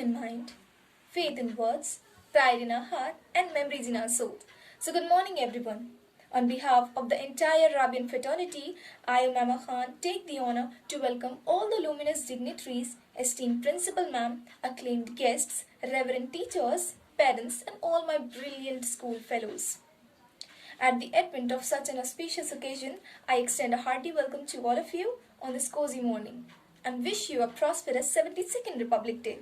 in mind, faith in words, pride in our heart, and memories in our soul. So, good morning, everyone. On behalf of the entire Rabian fraternity, I, Mama Khan, take the honor to welcome all the luminous dignitaries, esteemed principal ma'am, acclaimed guests, reverend teachers, parents, and all my brilliant school fellows. At the advent of such an auspicious occasion, I extend a hearty welcome to all of you on this cozy morning and wish you a prosperous 72nd Republic Day.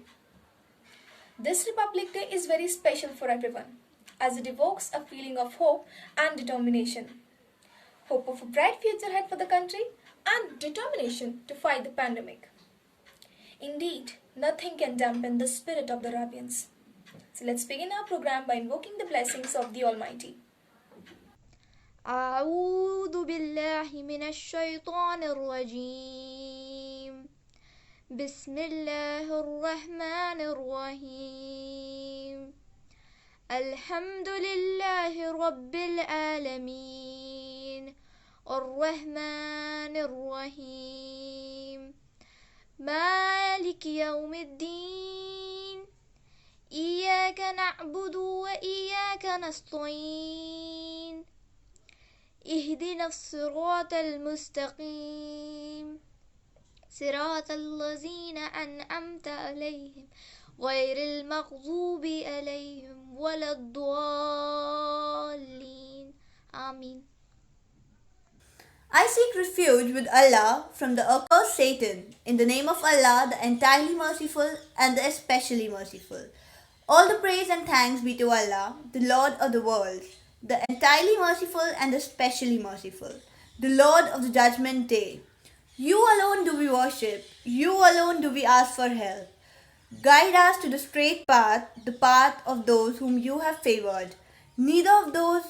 This Republic Day is very special for everyone as it evokes a feeling of hope and determination. Hope of a bright future ahead for the country and determination to fight the pandemic. Indeed, nothing can dampen the spirit of the Rabians. So let's begin our program by invoking the blessings of the Almighty. أعوذ بالله من الشيطان الرجيم بسم الله الرحمن الرحيم الحمد لله رب العالمين الرحمن الرحيم مالك يوم الدين إياك نعبد وإياك نستعين اهدنا الصراط المستقيم صراط الذين أنعمت عليهم غير المغضوب عليهم ولا الضالين آمين. I seek refuge with Allah from the accursed Satan. In the name of Allah, the entirely merciful and the especially merciful. All the praise and thanks be to Allah, the Lord of the worlds, the entirely merciful and the specially merciful, the Lord of the judgment day. You alone do we worship, you alone do we ask for help. Guide us to the straight path, the path of those whom you have favored, neither of those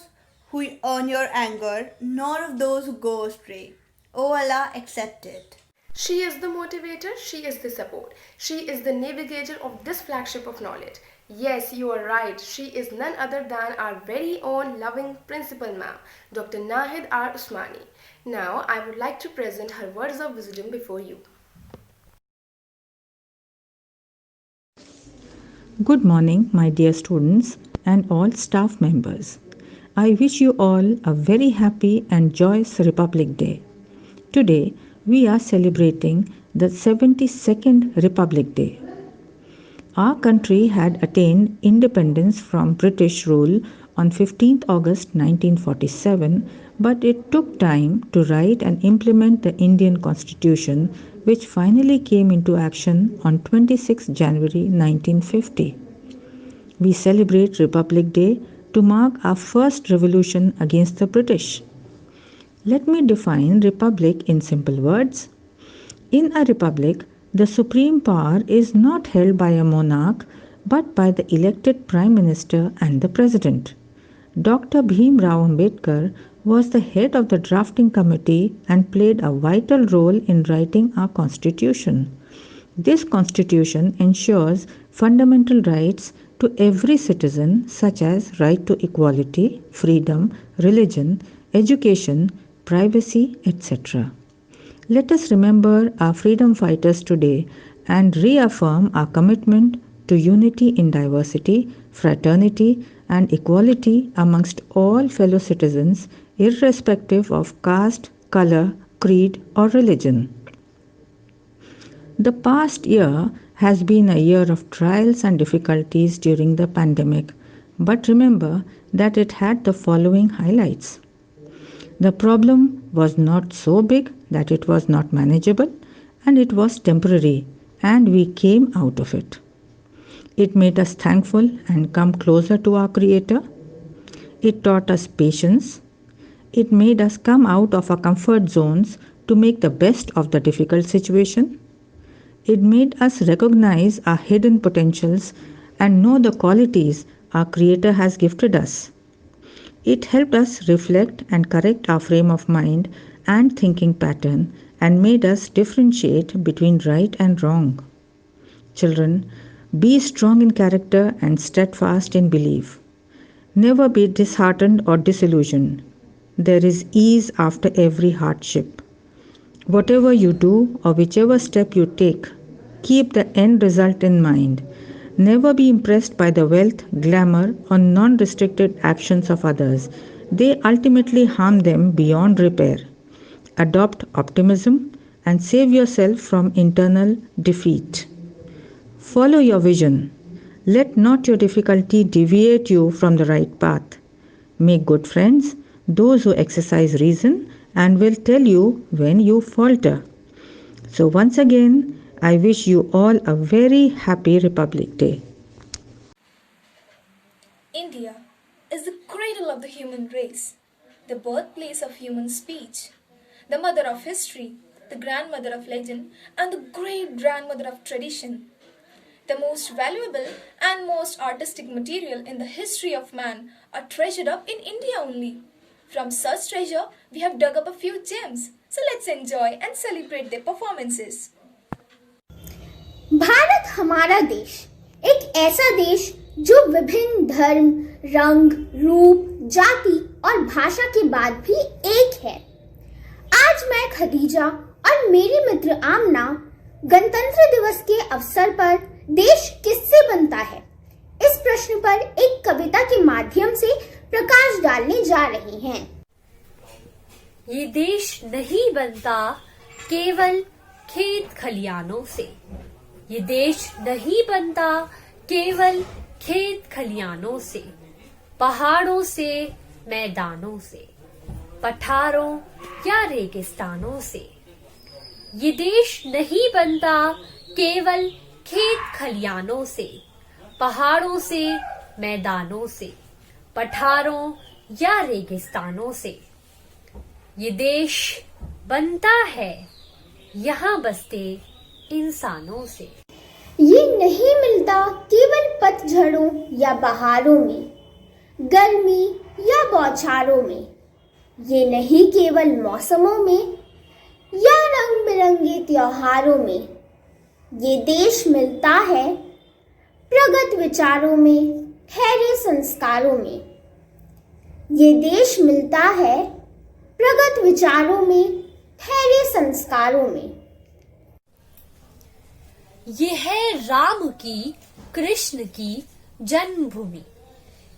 who earn your anger, nor of those who go astray. O Allah, accept it. She is the motivator, she is the support, she is the navigator of this flagship of knowledge. Yes, you are right, she is none other than our very own loving principal ma'am, Dr. Nahid R. Usmani. Now, I would like to present her words of wisdom before you. Good morning, my dear students and all staff members. I wish you all a very happy and joyous Republic Day. Today, we are celebrating the 72nd Republic Day. Our country had attained independence from British rule on 15th August 1947, but it took time to write and implement the Indian Constitution, which finally came into action on 26 January 1950. We celebrate Republic Day to mark our first revolution against the British. Let me define republic in simple words. In a republic, the supreme power is not held by a monarch but by the elected Prime Minister and the President. Dr. Bhim Rao Ambedkar was the head of the drafting committee and played a vital role in writing our constitution. This constitution ensures fundamental rights to every citizen, such as right to equality, freedom, religion, education, privacy, etc. Let us remember our freedom fighters today and reaffirm our commitment to unity in diversity, fraternity, and equality amongst all fellow citizens, irrespective of caste, color, creed, or religion. The past year has been a year of trials and difficulties during the pandemic, but remember that it had the following highlights. The problem was not so big that it was not manageable, and it was temporary, and we came out of it. It made us thankful and come closer to our Creator. It taught us patience. It made us come out of our comfort zones to make the best of the difficult situation. It made us recognize our hidden potentials and know the qualities our Creator has gifted us. It helped us reflect and correct our frame of mind and thinking pattern and made us differentiate between right and wrong. Children, be strong in character and steadfast in belief. Never be disheartened or disillusioned. There is ease after every hardship. Whatever you do or whichever step you take, keep the end result in mind Never be impressed by the wealth, glamour, or non restricted actions of others. They ultimately harm them beyond repair. Adopt optimism and save yourself from internal defeat. Follow your vision. Let not your difficulty deviate you from the right path. Make good friends, those who exercise reason and will tell you when you falter. So, once again, I wish you all a very happy Republic Day. India is the cradle of the human race, the birthplace of human speech, the mother of history, the grandmother of legend, and the great grandmother of tradition. The most valuable and most artistic material in the history of man are treasured up in India only. From such treasure, we have dug up a few gems. So let's enjoy and celebrate their performances. Bharat हमारा देश एक ऐसा देश जो विभिन्न धर्म, रंग, रूप, जाति और भाषा के बाद भी एक है। आज मैं खदीजा और मेरी मित्र आमना गणतंत्र दिवस के अवसर पर देश किससे बनता है इस प्रश्न पर एक कविता के माध्यम से प्रकाश डालने जा रही हैं। ये देश नहीं बनता केवल खेत खलियानों से। ये देश नहीं बनता केवल खेत खलियानों से, पहाड़ों से, मैदानों से, पठारों या रेगिस्तानों से। ये देश नहीं बनता केवल खेत खलियानों से, पहाड़ों से, मैदानों से, पठारों या रेगिस्तानों से। ये देश बनता है यहाँ बसते इंसानों से। ये नहीं मिलता केवल पतझड़ों या बहारों में, गर्मी या बौछारों में। ये नहीं केवल मौसमों में या रंग बिरंगे त्योहारों में। ये देश मिलता है प्रगत विचारों में, ठहरे संस्कारों में। ये देश मिलता है प्रगत विचारों में, ठहरे संस्कारों में। ये है राम की, कृष्ण की जन्मभूमि।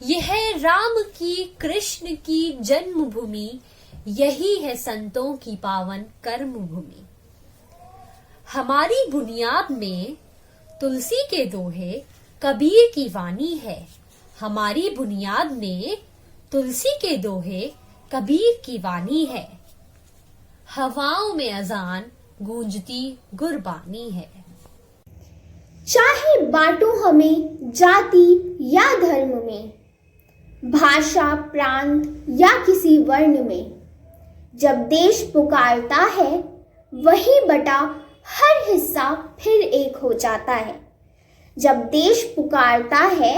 ये है राम की, कृष्ण की जन्मभूमि। यही है संतों की पावन कर्म भूमि। हमारी बुनियाद में तुलसी के दोहे, कबीर की वाणी है। हमारी बुनियाद में तुलसी के दोहे, कबीर की वाणी है। हवाओं में अजान गूंजती गुरबानी है। चाहे बांटो हमें जाति या धर्म में, भाषा, प्रांत या किसी वर्ण में। जब देश पुकारता है वही बटा हर हिस्सा फिर एक हो जाता है। जब देश पुकारता है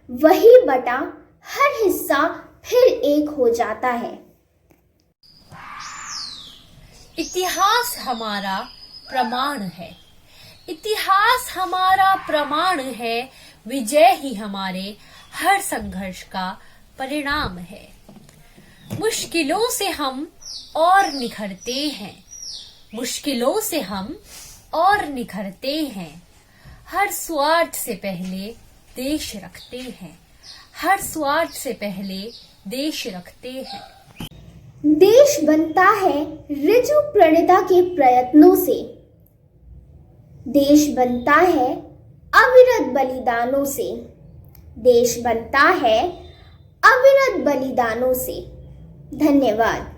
वही बटा हर हिस्सा फिर एक हो जाता है। इतिहास हमारा प्रमाण है। इतिहास हमारा प्रमाण है। विजय ही हमारे हर संघर्ष का परिणाम है। मुश्किलों से हम और निखरते हैं। मुश्किलों से हम और निखरते हैं। हर स्वार्थ से पहले देश रखते हैं। हर स्वार्थ से पहले देश रखते हैं। देश बनता है ऋजु प्रणिता के प्रयत्नों से। देश बनता है अविरत बलिदानों से। देश बनता है अविरत बलिदानों से। धन्यवाद।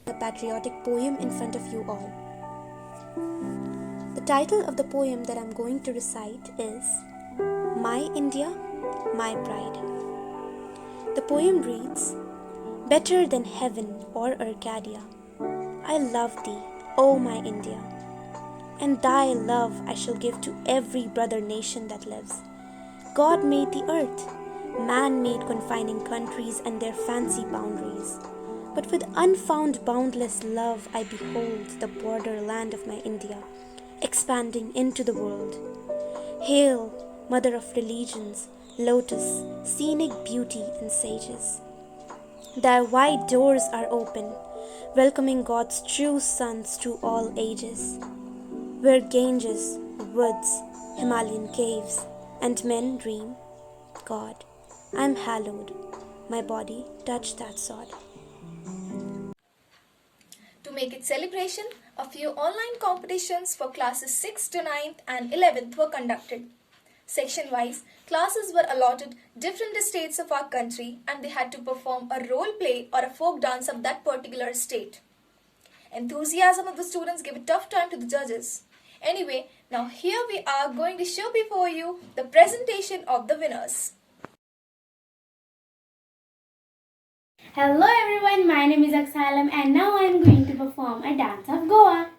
A patriotic poem in front of you all. The title of the poem that I'm going to recite is My India, My Pride. The poem reads, Better than heaven or Arcadia, I love thee, O my India, and thy love I shall give to every brother nation that lives. God made the earth, man made confining countries and their fancy boundaries. But with unfound boundless love I behold the borderland of my India, expanding into the world. Hail, mother of religions, lotus, scenic beauty and sages. Thy wide doors are open, welcoming God's true sons through all ages. Where Ganges, woods, Himalayan caves, and men dream, God, I'm hallowed, my body touch that sod. To make it celebration, a few online competitions for classes 6th to 9th and 11th were conducted. Section-wise, classes were allotted different states of our country and they had to perform a role play or a folk dance of that particular state. Enthusiasm of the students gave a tough time to the judges. Anyway, now here we are going to show before you the presentation of the winners. Hello everyone, my name is Aksalam and now I am going to perform a dance of Goa.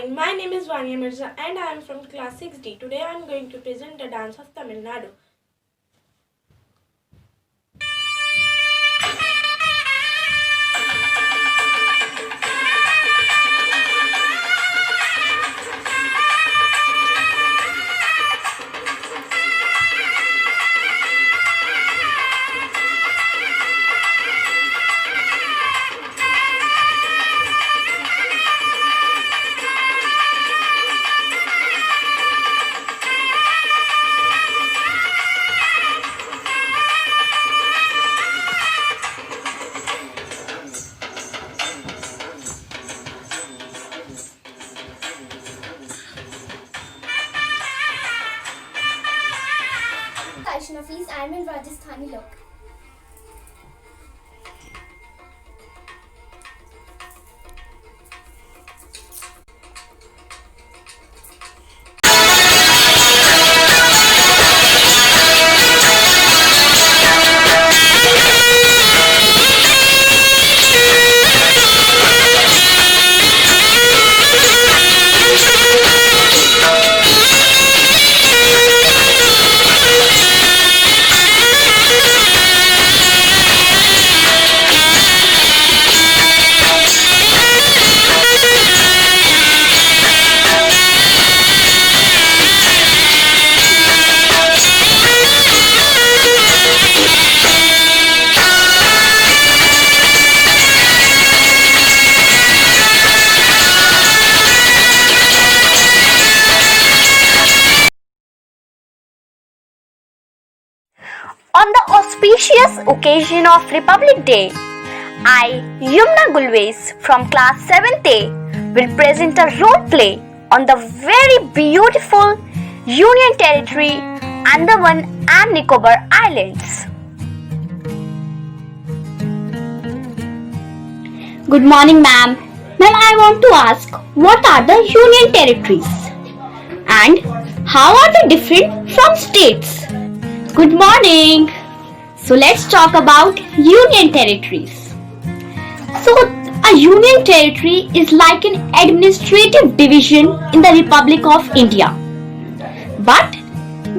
My name is Vanya Mirza and I am from class 6D. Today I am going to present the dance of Tamil Nadu. Nafees. I am in Rajasthani look. On the auspicious occasion of Republic Day, I, Yumna Gulwes from class 7th A, will present a role play on the very beautiful Union Territory Andaman and Nicobar Islands. Good morning, ma'am. Ma'am, I want to ask, what are the Union Territories? And how are they different from states? Good morning. So let's talk about Union Territories. So a Union Territory is like an administrative division in the Republic of India. But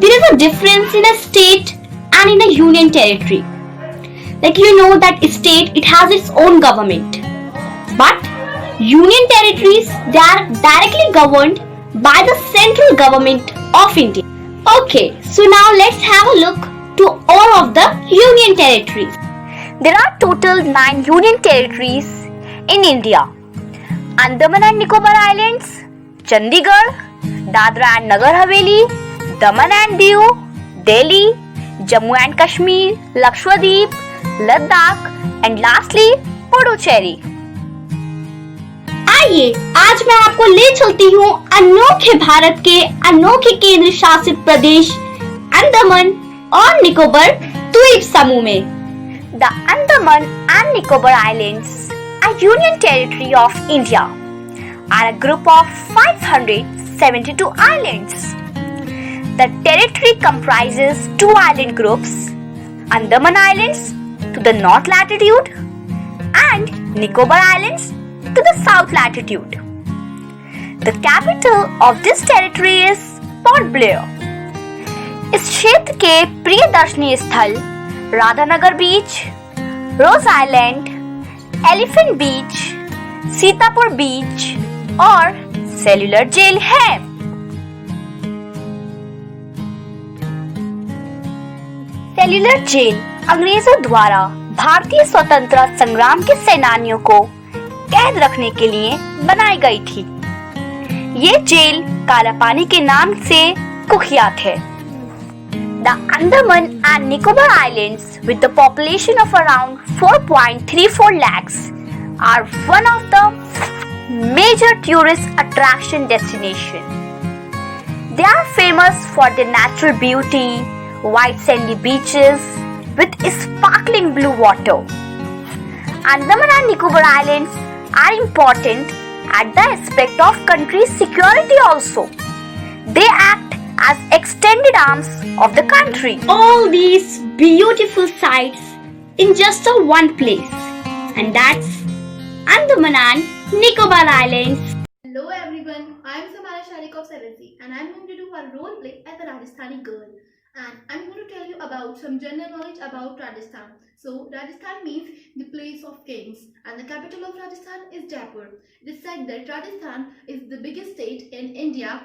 there is a difference in a state and in a Union Territory. Like you know that state, it has its own government. But Union Territories, they are directly governed by the central government of India. Okay, so now let's have a look to all of the Union Territories. There are total 9 Union Territories in India. Andaman and Nicobar Islands, Chandigarh, Dadra and Nagar Haveli, Daman and Diu, Delhi, Jammu and Kashmir, Lakshadweep, Ladakh and lastly Puducherry. आइए आज मैं आपको ले चलती हूँ अनोखे भारत के अनोखे केंद्र शासित प्रदेश अंडमान और निकोबार द्वीप समूह में. The Andaman and Nicobar Islands, a union territory of India, are a group of 572 islands. The territory comprises 2 island groups, Andaman Islands to the north latitude and Nicobar Islands to the south latitude. The capital of this territory is Port Blair. इस क्षेत्र के प्रिय दर्शनीय स्थल राधानगर बीच, रोज island, elephant बीच, सीतापुर बीच और cellular jail है. Cellular jail अंग्रेजों द्वारा भारतीय स्वतंत्रता संग्राम के सेनानियों को कैद रखने के लिए बनाई गई थी. ये जेल काला पानी के नाम से कुख्यात है. The Andaman and Nicobar Islands, with the population of around 4.34 lakhs, are one of the major tourist attraction destinations. They are famous for their natural beauty, white sandy beaches with sparkling blue water. Andaman and Nicobar Islands are important at the aspect of country's security also. They act as extended arms of the country. All these beautiful sights in just a one place, and that's Andaman and Nicobar Islands. Hello everyone, I am Samara Sharik of 7C and I am going to do a role play as a Rajasthani girl. And I am going to tell you about some general knowledge about Rajasthan. So Rajasthan means the place of kings and the capital of Rajasthan is Jaipur. It is said that Rajasthan is the biggest state in India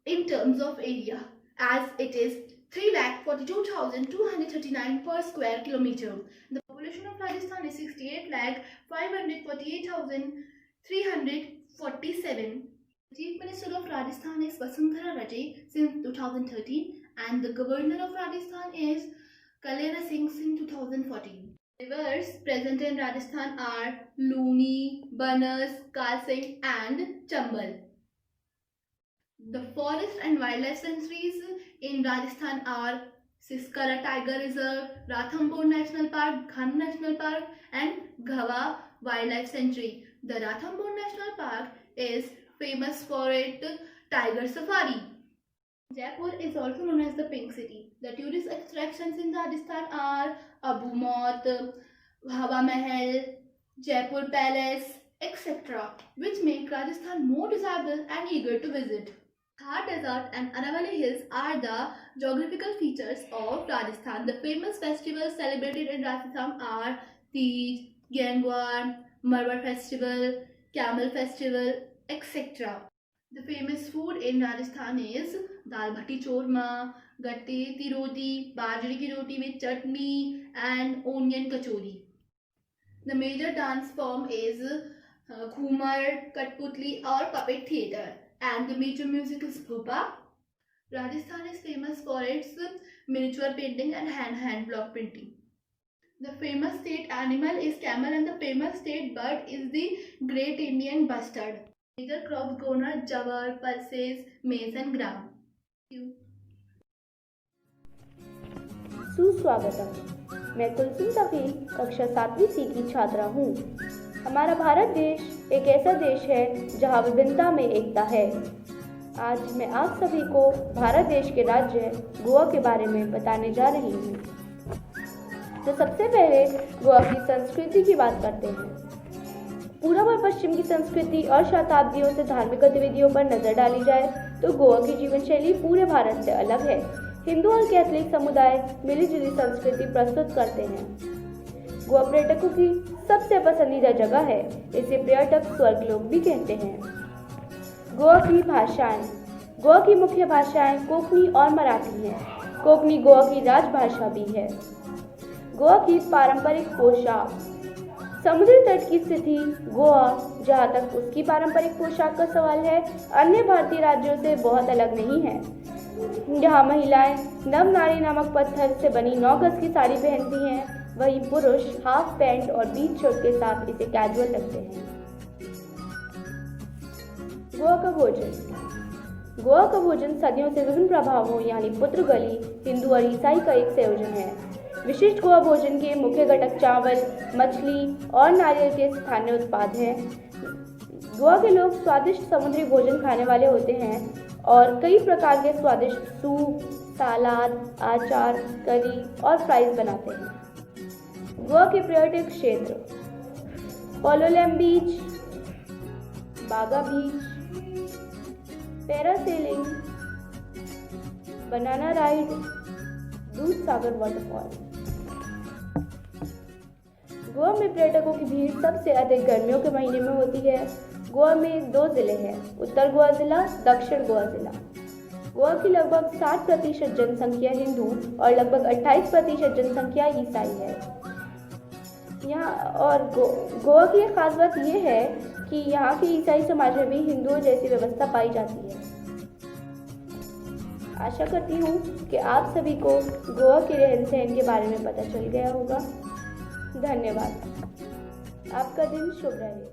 in terms of area, as it is 3,42,239 per square kilometer. The population of Rajasthan is 68,548,347. The Chief Minister of Rajasthan is Vasundhara Raje since 2013 and the Governor of Rajasthan is Kalera Singh since 2014. Rivers present in Rajasthan are Luni, Banas, Kalsing and Chambal. The forest and wildlife sanctuaries in Rajasthan are Siskara Tiger Reserve, Ranthambore National Park, Ghan National Park, and Ghawa Wildlife Sanctuary. The Ranthambore National Park is famous for its tiger safari. Jaipur is also known as the Pink City. The tourist attractions in Rajasthan are Abu Maut, Hawa Mahal, Jaipur Palace, etc., which make Rajasthan more desirable and eager to visit. Thar Desert and Aravalli Hills are the geographical features of Rajasthan. The famous festivals celebrated in Rajasthan are Tej, Gangwar, Marwar Festival, Camel Festival, etc. The famous food in Rajasthan is dal bhati chorma, gatte ki roti, bajre ki roti with chutney, and onion kachori. The major dance form is Khumar, Katputli or puppet theatre, and the major music is bhupa. Rajasthan is famous for its miniature painting and hand block printing. The famous state animal is camel and the famous state bird is the great Indian bustard. Major crops grown are jawar, pulses, maize and gram. Thank you. सुस्वागतम। मैं कुलसुम सफ़ी कक्षा 7वीं सी की छात्रा हूँ। हमारा भारत देश एक ऐसा देश है जहाँ विभिन्नता में एकता है। आज मैं आप सभी को भारत देश के राज्य गोवा के बारे में बताने जा रही हूँ। तो सबसे पहले गोवा की संस्कृति की बात करते हैं। पूर्व और पश्चिम की संस्कृति और शताब्दियों से धार्मिक गतिविधियों पर नजर डाली जाए तो गोवा की जीवन शैली पूरे भारत से अलग है। हिंदू और कैथोलिक समुदाय मिलीजुली संस्कृति प्रस्तुत करते हैं। गोवा पर्यटकों की सबसे पसंदीदा जगह है, इसे पर्यटक स्वर्गलोक भी कहते हैं। गोवा की भाषाएं। गोवा की मुख्य भाषाएं कोंकणी और मराठी हैं। कोंकणी गोवा की राजभाषा भी है। गोवा की पारंपरिक पोशाक। समुद्री तट की स्थिति गोवा, जहाँ तक उसकी पारंपरिक पोशाक का सवाल है, अन्य भारतीय राज्यों से बहुत अलग नहीं है। यहाँ महिलाएं नवनारी नामक पत्थर से बनी 9 गज की साड़ी पहनती हैं, वहीं पुरुष हाफ पैंट और बीच शर्ट के साथ इसे कैजुअल रखते हैं। गोवा का भोजन। गोवा का भोजन सदियों से विभिन्न प्रभावों यानी पुर्तगाली, हिंदू और ईसाई का एक संयोजन है। विशिष्ट गोवा भोजन के मुख्य घटक चावल, मछली और नारियल के स्थानीय उत्पाद हैं। गोवा के लोग स्वादिष्ट समुद्री भोजन खाने वाले होते हैं और कई प्रकार के स्वादिष्ट सूप, सलाद, अचार, करी और फ्राइज बनाते हैं। गोवा के पर्यटक क्षेत्र: पोलोलैम बीच, बागा बीच, पैरासेलिंग, बनाना राइड, दूध सागर वाटरफॉल। गोवा में पर्यटकों की भीड़ सबसे अधिक गर्मियों के महीने में होती है। गोवा में 2 जिले हैं, उत्तर गोवा जिला, दक्षिण गोवा जिला। गोवा की लगभग 60% जनसंख्या हिंदू और लगभग 28% जनसंख्या ईसाई है। यहाँ और गोवा की एक खास बात यह है कि यहाँ के ईसाई समाज में भी हिंदुओं जैसी व्यवस्था पाई जाती है। आशा करती हूँ कि आप सभी को गोवा के रहन सहन के बारे में पता चल गया होगा। धन्यवाद। आपका दिन शुभ रहे।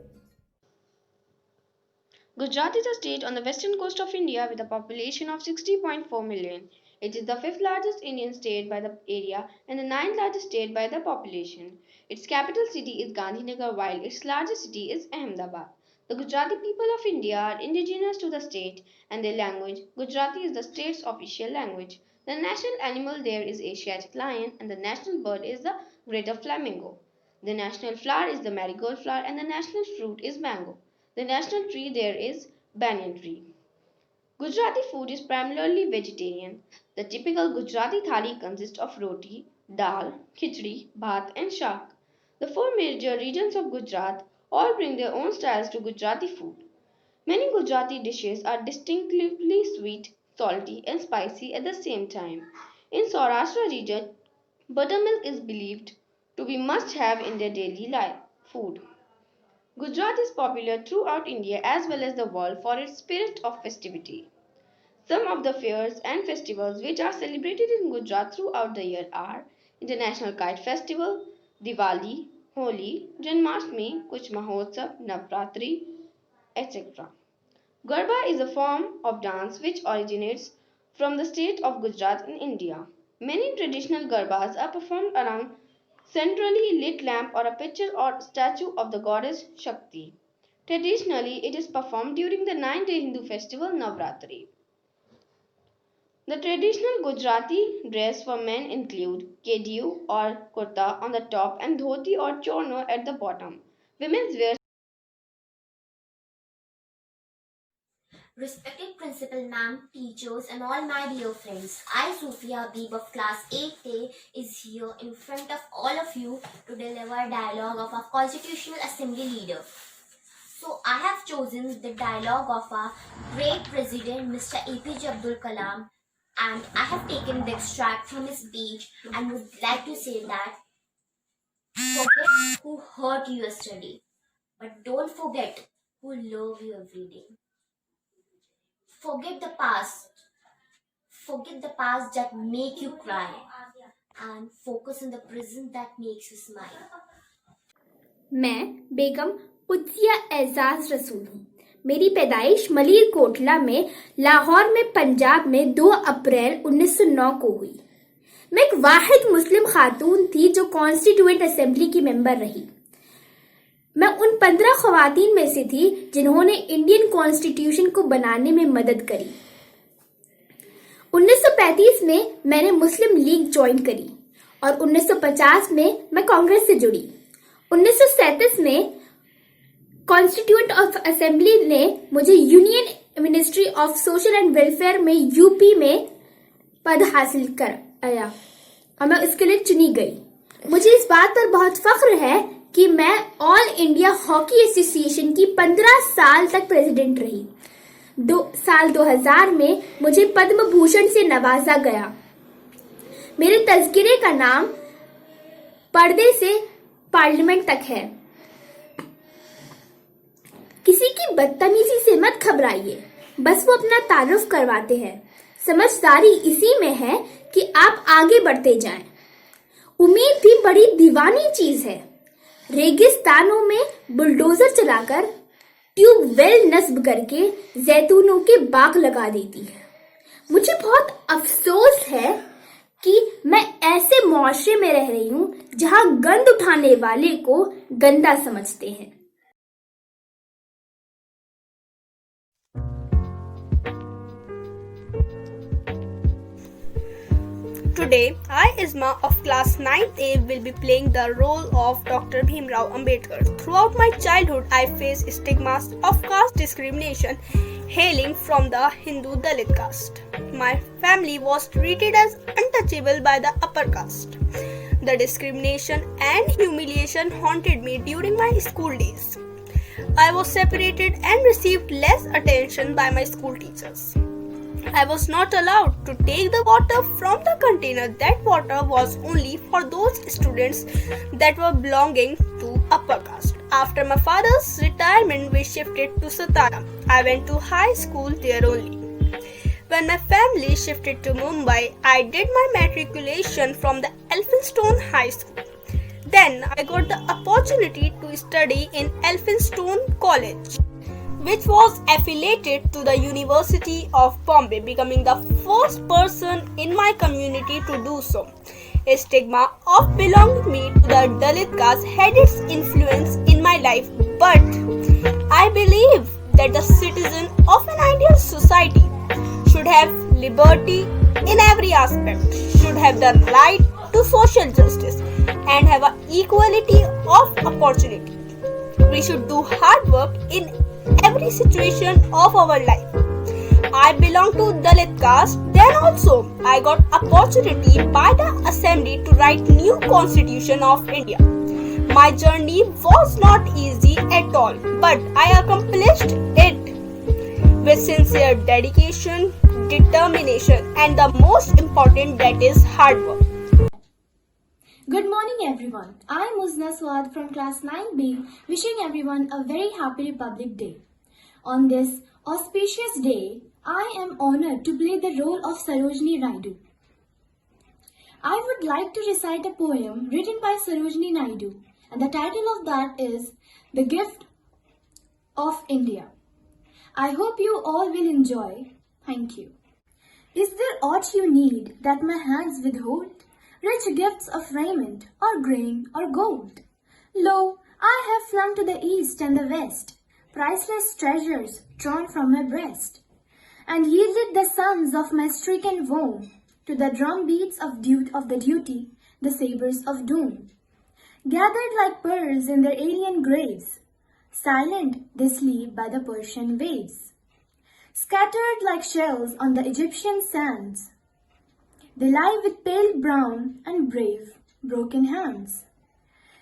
Gujarat is a state on the western coast of India with a population of 60.4 million. It is the 5th largest Indian state by the area and the 9th largest state by the population. Its capital city is Gandhinagar while its largest city is Ahmedabad. The Gujarati people of India are indigenous to the state and their language, Gujarati, is the state's official language. The national animal there is Asiatic lion and the national bird is the greater flamingo. The national flower is the marigold flower and the national fruit is mango. The national tree there is banyan tree. Gujarati food is primarily vegetarian. The typical Gujarati thali consists of roti, dal, khichdi, bhat and shaak. The 4 major regions of Gujarat all bring their own styles to Gujarati food. Many Gujarati dishes are distinctively sweet, salty and spicy at the same time. In Saurashtra region, buttermilk is believed to be must-have in their daily food. Gujarat is popular throughout India as well as the world for its spirit of festivity. Some of the fairs and festivals which are celebrated in Gujarat throughout the year are International Kite Festival, Diwali, Holi, Janmashtami, Kuch Mahotsav, Navratri, etc. Garba is a form of dance which originates from the state of Gujarat in India. Many traditional garbas are performed around centrally lit lamp or a picture or statue of the goddess Shakti. Traditionally, it is performed during the 9-day Hindu festival Navratri. The traditional Gujarati dress for men include kediu or kurta on the top and dhoti or chorno at the bottom. Women's wear. Respected Principal Ma'am, teachers and all my dear friends, I, Sufia Habib of class 8A, is here in front of all of you to deliver a dialogue of our Constitutional Assembly leader. So I have chosen the dialogue of our great President Mr. APJ Abdul Kalam, and I have taken the extract from his speech and would like to say that forget who hurt you yesterday, but don't forget who love you every day. Forget the past. Forget the past that make you cry and focus on the present that makes you smile. मैं बेगम कुद्सिया एजाज रसूल हूँ। मेरी पैदाइश मलीर कोटला में लाहौर में पंजाब में 2 अप्रैल 1909 को हुई। मैं एक वाहिद मुस्लिम खातून थी जो कॉन्स्टिट्यूएंट असेंबली की मेंबर रही। मैं उन 15 ख्वातीन में से थी जिन्होंने इंडियन कॉन्स्टिट्यूशन को बनाने में मदद करी। 1935 में मैंने मुस्लिम लीग ज्वाइन करी और 1950 में मैं कांग्रेस से जुड़ी। 1937 में कॉन्स्टिट्यूएंट ऑफ असेंबली ने मुझे union ministry of social and welfare में यूपी में पद हासिल कराया और मैं इसके लिए चुनी गई। मुझे इस बात पर बहुत फख्र है कि मैं ऑल इंडिया हॉकी एसोसिएशन की 15 साल तक प्रेसिडेंट रही। साल 2000 में मुझे पद्म भूषण से नवाजा गया। मेरे तज़किरे का नाम पर्दे से पार्लियामेंट तक है। किसी की बदतमीजी से मत घबराइए, बस वो अपना तारुफ करवाते हैं। समझदारी इसी में है कि आप आगे बढ़ते जाएं। उम्मीद भी बड़ी दीवानी चीज है। रेगिस्तानों में बुलडोजर चलाकर ट्यूबवेल नस्ब करके जैतूनों के बाग लगा देती है। मुझे बहुत अफसोस है कि मैं ऐसे मुआशरे में रह रही हूं जहां गंद उठाने वाले को गंदा समझते हैं। Today, I, Isma of class 9A, will be playing the role of Dr. Bhimrao Ambedkar. Throughout my childhood, I faced stigmas of caste discrimination hailing from the Hindu Dalit caste. My family was treated as untouchable by the upper caste. The discrimination and humiliation haunted me during my school days. I was separated and received less attention by my school teachers. I was not allowed to take the water from the container. That water was only for those students that were belonging to upper caste. After my father's retirement, we shifted to Satara. I went to high school there only. When my family shifted to Mumbai, I did my matriculation from the Elphinstone High School. Then I got the opportunity to study in Elphinstone College, which was affiliated to the University of Bombay, becoming the first person in my community to do so. A stigma of belonging me to the Dalit caste had its influence in my life, but I believe that the citizen of an ideal society should have liberty in every aspect, should have the right to social justice, and have an equality of opportunity. We should do hard work in every situation of our life. I belong to Dalit caste. Then also I got opportunity by the assembly to write new constitution of India. My journey was not easy at all, but I accomplished it with sincere dedication, determination, and the most important, that is hard work. Good morning everyone. I am Uzna Swad from class 9B, wishing everyone a very happy Republic Day. On this auspicious day, I am honored to play the role of Sarojini Naidu. I would like to recite a poem written by Sarojini Naidu, and the title of that is The Gift of India. I hope you all will enjoy. Thank you. Is there aught you need that my hands withhold? Rich gifts of raiment, or grain, or gold? Lo, I have flung to the east and the west priceless treasures drawn from my breast, and yielded the sons of my stricken woe to the drum beats of the duty, the sabres of doom. Gathered like pearls in their alien graves, silent they sleep by the Persian waves. Scattered like shells on the Egyptian sands, they lie with pale brown and brave, broken hands.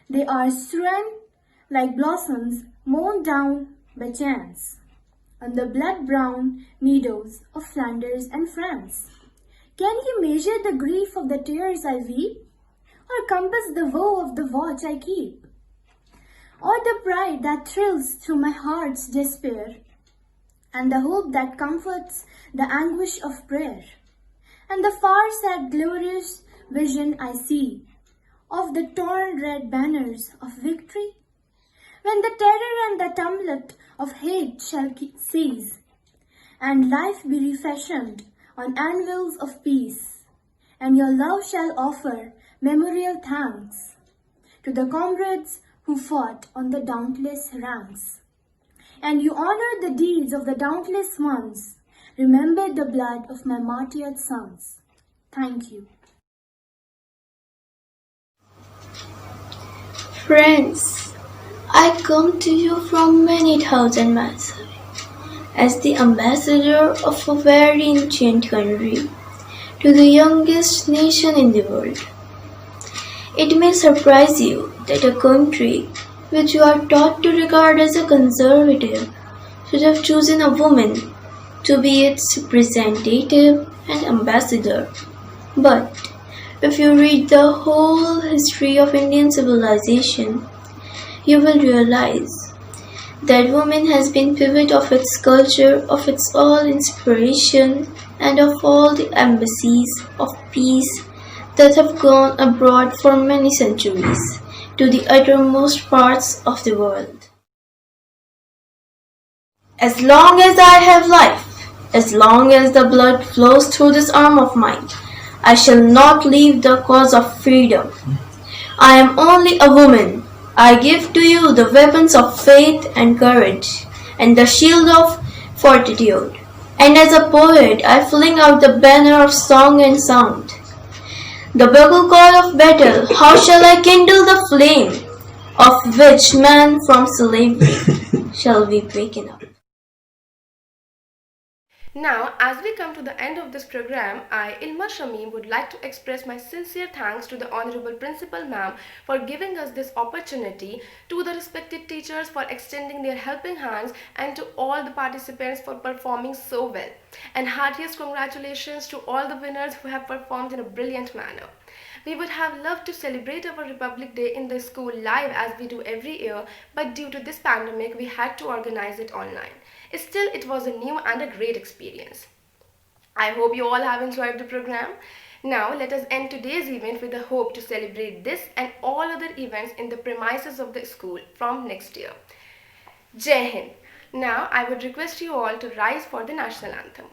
They are strewn like blossoms mown down by chance on the blood-brown meadows of Flanders and France. Can you measure the grief of the tears I weep, or compass the woe of the watch I keep, or the pride that thrills through my heart's despair, and the hope that comforts the anguish of prayer, and the far sad glorious vision I see of the torn red banners of victory? When the terror and the tumult of hate shall cease, and life be refashioned on anvils of peace, and your love shall offer memorial thanks to the comrades who fought on the dauntless ranks, and you honor the deeds of the dauntless ones, remember the blood of my martyred sons. Thank you. Friends, I come to you from many thousand miles away, as the ambassador of a very ancient country to the youngest nation in the world. It may surprise you that a country which you are taught to regard as a conservative should have chosen a woman to be its representative and ambassador. But if you read the whole history of Indian civilization, you will realize that woman has been pivot of its culture, of its all inspiration, and of all the embassies of peace that have gone abroad for many centuries to the uttermost parts of the world. As long as I have life, as long as the blood flows through this arm of mine, I shall not leave the cause of freedom. I am only a woman. I give to you the weapons of faith and courage, and the shield of fortitude. And as a poet, I fling out the banner of song and sound. The bugle call of battle, how shall I kindle the flame, of which man from slavery shall be waken up? Now, as we come to the end of this program, I, Ilma Shamim, would like to express my sincere thanks to the Honorable Principal Ma'am for giving us this opportunity, to the respected teachers for extending their helping hands, and to all the participants for performing so well. And heartiest congratulations to all the winners who have performed in a brilliant manner. We would have loved to celebrate our Republic Day in the school live as we do every year, but due to this pandemic, we had to organize it online. Still, it was a new and a great experience. I hope you all have enjoyed the program. Now, let us end today's event with the hope to celebrate this and all other events in the premises of the school from next year. Jai Hind. Now, I would request you all to rise for the national anthem.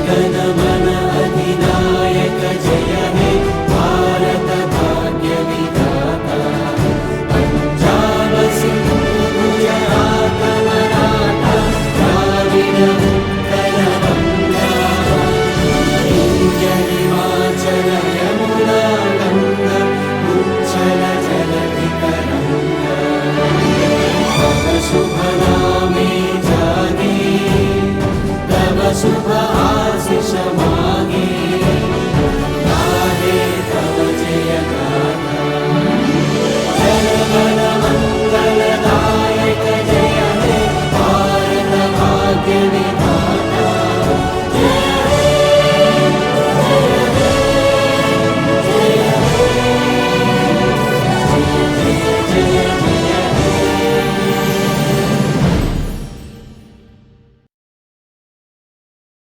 Jana